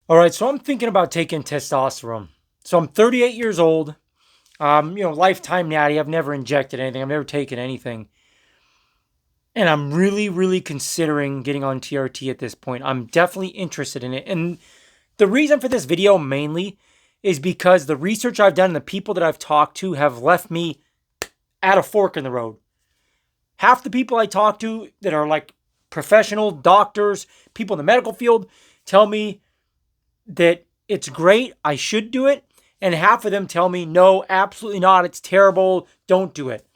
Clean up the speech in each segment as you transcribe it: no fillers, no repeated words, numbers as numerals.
All right, so I'm thinking about taking testosterone. So I'm 38 years old. Lifetime natty. I've never injected anything. I've never taken anything. And I'm really, really considering getting on TRT at this point. I'm definitely interested in it. And the reason for this video mainly is because the research I've done and the people that I've talked to have left me at a fork in the road. Half the people I talk to that are like professional doctors, people in the medical field, tell me that it's great, I should do it. And half of them tell me, no, absolutely not. It's terrible. Don't do it.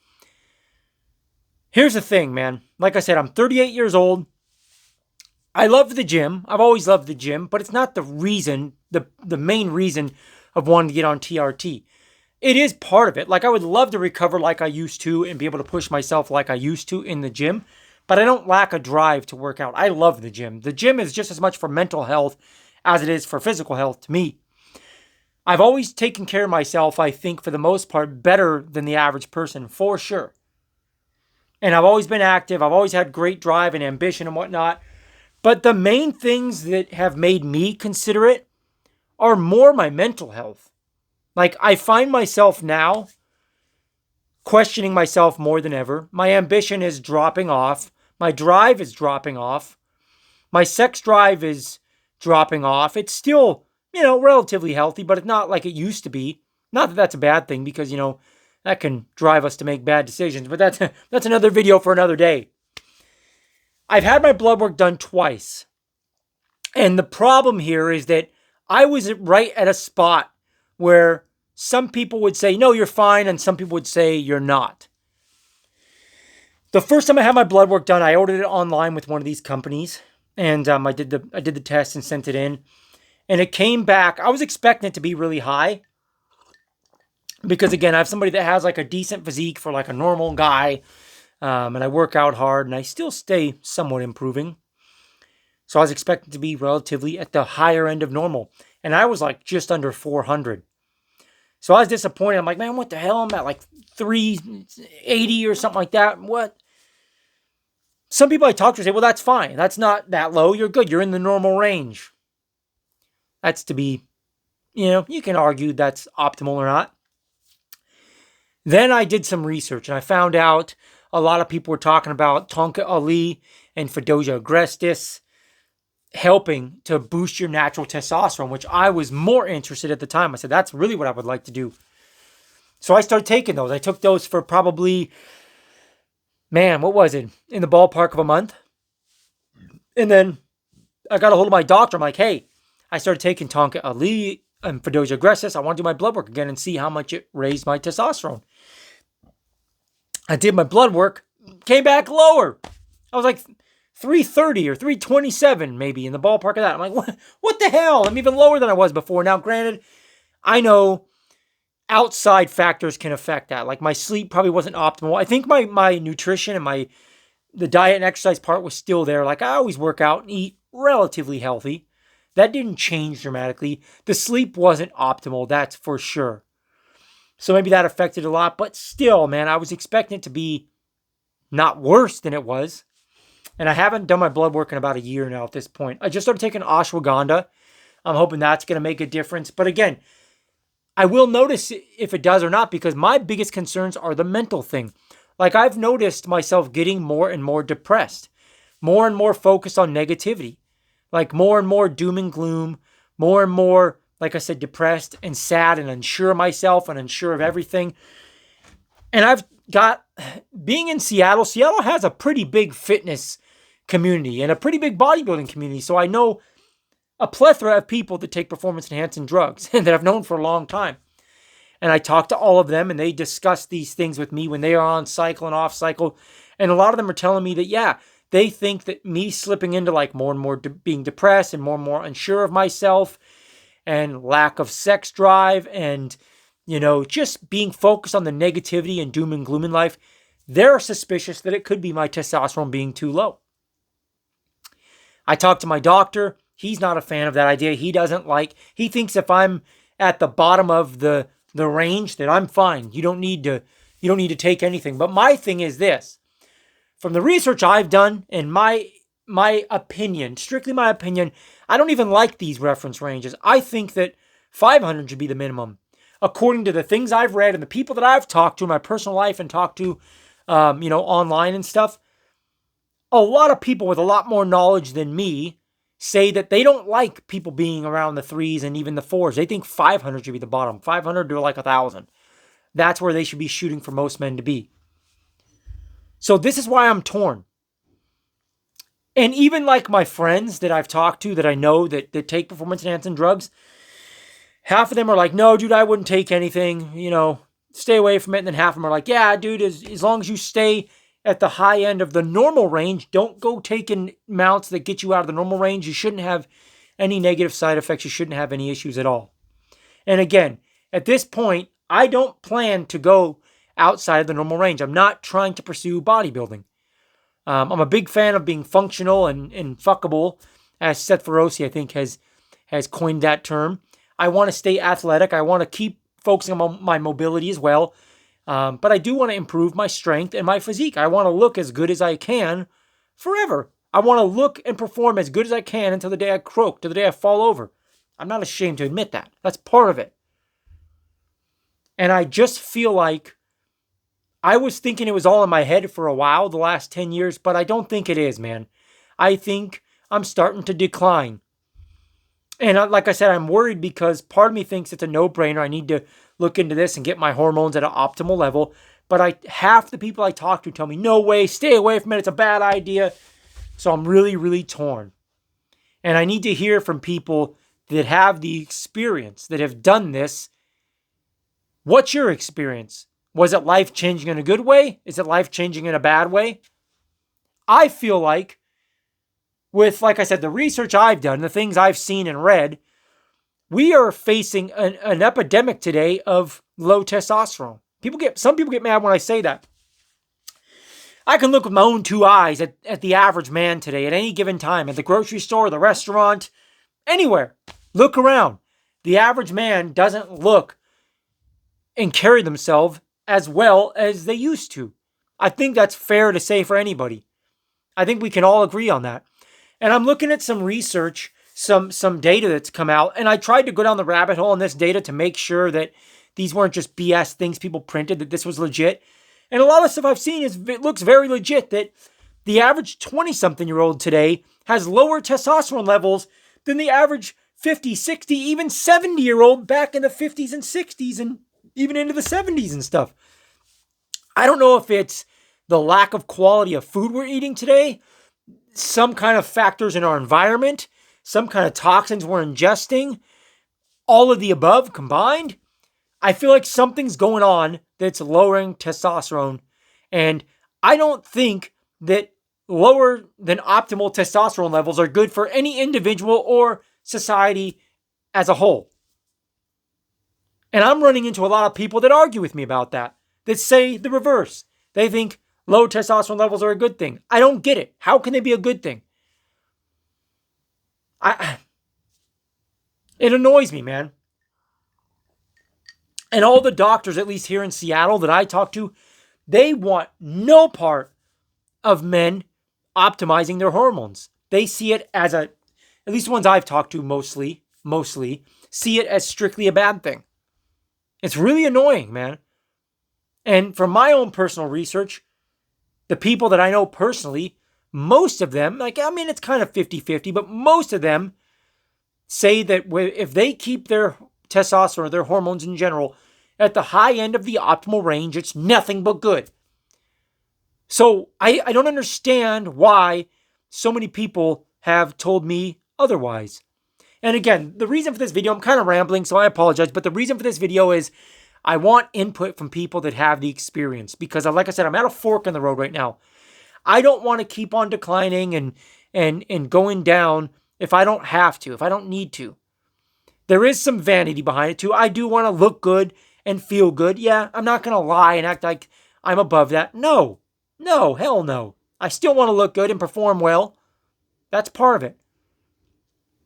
Here's the thing, man. Like I said, I'm 38 years old. I love the gym. I've always loved the gym, but it's not the reason, the main reason of wanting to get on TRT. It is part of it. Like I would love to recover like I used to and be able to push myself like I used to in the gym, but I don't lack a drive to work out. I love the gym. The gym is just as much for mental health as it is for physical health to me. I've always taken care of myself, I think, for the most part, better than the average person, for sure. And I've always been active. I've always had great drive and ambition and whatnot. But the main things that have made me consider it are more my mental health. Like, I find myself now questioning myself more than ever. My ambition is dropping off. My drive is dropping off. My sex drive is dropping off. It's still, relatively healthy, but it's not like it used to be. Not that that's a bad thing because, that can drive us to make bad decisions, but that's another video for another day. I've had my blood work done twice. And the problem here is that I was right at a spot where some people would say, no, you're fine, and some people would say you're not. The first time I had my blood work done, I ordered it online with one of these companies, and I did the test and sent it in, and it came back. I was expecting it to be really high because, again, I have somebody that has like a decent physique for like a normal guy, and I work out hard, and I still stay somewhat improving. So I was expecting to be relatively at the higher end of normal, and I was like just under 400. So I was disappointed. I'm like, man, what the hell? I'm at like 380 or something like that. What? Some people I talk to say, well, that's fine. That's not that low. You're good. You're in the normal range. That's to be, you can argue that's optimal or not. Then I did some research and I found out a lot of people were talking about tonka Ali and Fedosia agrestis helping to boost your natural testosterone, which I was more interested at the time. I said, that's really what I would like to do. So I started taking those. I took those for probably, man, what was it? In the ballpark of a month. And then I got a hold of my doctor. I'm like, hey, I started taking tonka Ali and Fedosia agrestis. I want to do my blood work again and see how much it raised my testosterone. I did my blood work, came back lower. I was like 330 or 327 maybe in the ballpark of that. I'm like, what the hell? I'm even lower than I was before. Now, granted, I know outside factors can affect that. Like my sleep probably wasn't optimal. I think my nutrition and the diet and exercise part was still there. Like I always work out and eat relatively healthy. That didn't change dramatically. The sleep wasn't optimal, that's for sure. So maybe that affected a lot. But still, man, I was expecting it to be not worse than it was. And I haven't done my blood work in about a year now at this point. I just started taking ashwagandha. I'm hoping that's going to make a difference. But again, I will notice if it does or not because my biggest concerns are the mental thing. Like I've noticed myself getting more and more depressed, more and more focused on negativity, like more and more doom and gloom, more and more, like I said, depressed and sad and unsure of myself and unsure of everything. And I've got, being in Seattle has a pretty big fitness community and a pretty big bodybuilding community. So I know a plethora of people that take performance-enhancing drugs that I've known for a long time. And I talk to all of them, and they discuss these things with me when they are on cycle and off cycle. And a lot of them are telling me that, yeah, they think that me slipping into like more and more being depressed and more unsure of myself and lack of sex drive and, just being focused on the negativity and doom and gloom in life, they're suspicious that it could be my testosterone being too low. I talked to my doctor. He's not a fan of that idea. He thinks if I'm at the bottom of the range that I'm fine. You don't need to take anything. But my thing is this. From the research I've done and my my opinion, strictly my opinion, I don't even like these reference ranges. I think that 500 should be the minimum. According to the things I've read and the people that I've talked to in my personal life and talked to, online and stuff, a lot of people with a lot more knowledge than me say that they don't like people being around the threes and even the fours. They think 500 should be the bottom. 500 to like 1,000. That's where they should be shooting for most men to be. So this is why I'm torn. And even like my friends that I've talked to that I know that take performance enhancing drugs, half of them are like, no, dude, I wouldn't take anything, stay away from it. And then half of them are like, yeah, dude, as long as you stay at the high end of the normal range, don't go taking amounts that get you out of the normal range. You shouldn't have any negative side effects. You shouldn't have any issues at all. And again, at this point, I don't plan to go outside of the normal range. I'm not trying to pursue bodybuilding. I'm a big fan of being functional and fuckable, as Seth Ferosi, I think, has coined that term. I want to stay athletic. I want to keep focusing on my mobility as well. But I do want to improve my strength and my physique. I want to look as good as I can forever. I want to look and perform as good as I can until the day I croak, till the day I fall over. I'm not ashamed to admit that. That's part of it. And I just feel like I was thinking it was all in my head for a while, the last 10 years, but I don't think it is, man. I think I'm starting to decline. And like I said, I'm worried because part of me thinks it's a no-brainer. I need to look into this and get my hormones at an optimal level. But half the people I talk to tell me, no way, stay away from it. It's a bad idea. So I'm really, really torn. And I need to hear from people that have the experience, that have done this. What's your experience? Was it life-changing in a good way? Is it life-changing in a bad way? I feel like, with, like I said, the research I've done, the things I've seen and read, we are facing an epidemic today of low testosterone. Some people get mad when I say that. I can look with my own two eyes at the average man today at any given time, at the grocery store, the restaurant, anywhere. Look around. The average man doesn't look and carry themselves as well as they used to. I think that's fair to say for anybody. I think we can all agree on that. And I'm looking at some research, some data that's come out, and I tried to go down the rabbit hole on this data to make sure that these weren't just BS things people printed, that this was legit. And a lot of stuff I've seen it looks very legit, that the average 20-something-year-old today has lower testosterone levels than the average 50, 60, even 70-year-old back in the 50s and 60s and even into the 70s and stuff. I don't know if it's the lack of quality of food we're eating today, some kind of factors in our environment, some kind of toxins we're ingesting, all of the above combined. I feel like something's going on that's lowering testosterone. And I don't think that lower than optimal testosterone levels are good for any individual or society as a whole. And I'm running into a lot of people that argue with me about that say the reverse. They think low testosterone levels are a good thing. I don't get it. How can they be a good thing? It annoys me, man. And all the doctors, at least here in Seattle that I talk to, they want no part of men optimizing their hormones. They see it as at least the ones I've talked to mostly, see it as strictly a bad thing. It's really annoying, man. And from my own personal research, the people that I know personally, most of them, it's kind of 50-50, but most of them say that if they keep their testosterone, their hormones in general, at the high end of the optimal range, it's nothing but good. So I don't understand why so many people have told me otherwise. And again, the reason for this video, I'm kind of rambling, so I apologize, but the reason for this video is I want input from people that have the experience because, like I said, I'm at a fork in the road right now. I don't want to keep on declining and going down if I don't have to, if I don't need to. There is some vanity behind it too. I do want to look good and feel good. Yeah, I'm not going to lie and act like I'm above that. No, hell no. I still want to look good and perform well. That's part of it.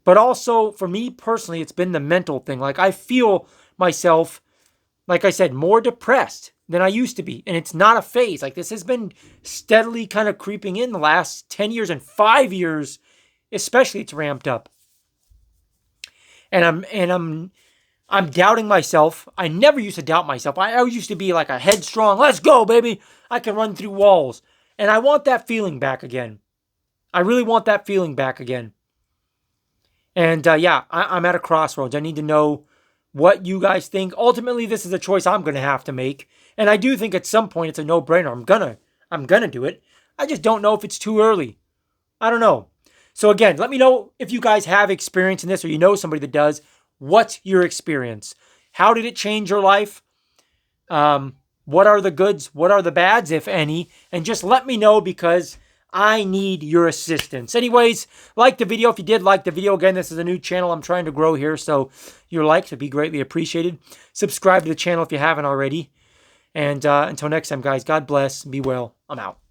But also, for me personally, it's been the mental thing. Like, I feel myself like I said, more depressed than I used to be. And it's not a phase. Like, this has been steadily kind of creeping in the last 10 years, and 5 years, especially, it's ramped up. And I'm doubting myself. I never used to doubt myself. I always used to be like a headstrong, let's go, baby. I can run through walls. And I want that feeling back again. I really want that feeling back again. And yeah, I'm at a crossroads. I need to know what you guys think. Ultimately, this is a choice I'm going to have to make. And I do think at some point it's a no-brainer. I'm gonna do it. I just don't know if it's too early. I don't know. So again, let me know if you guys have experience in this, or you know somebody that does. What's your experience? How did it change your life? What are the goods? What are the bads, if any? And just let me know, because I need your assistance. Anyways, like the video if you did like the video. Again, this is a new channel I'm trying to grow here, so your likes would be greatly appreciated. Subscribe to the channel if you haven't already. And until next time, guys, God bless. Be well. I'm out.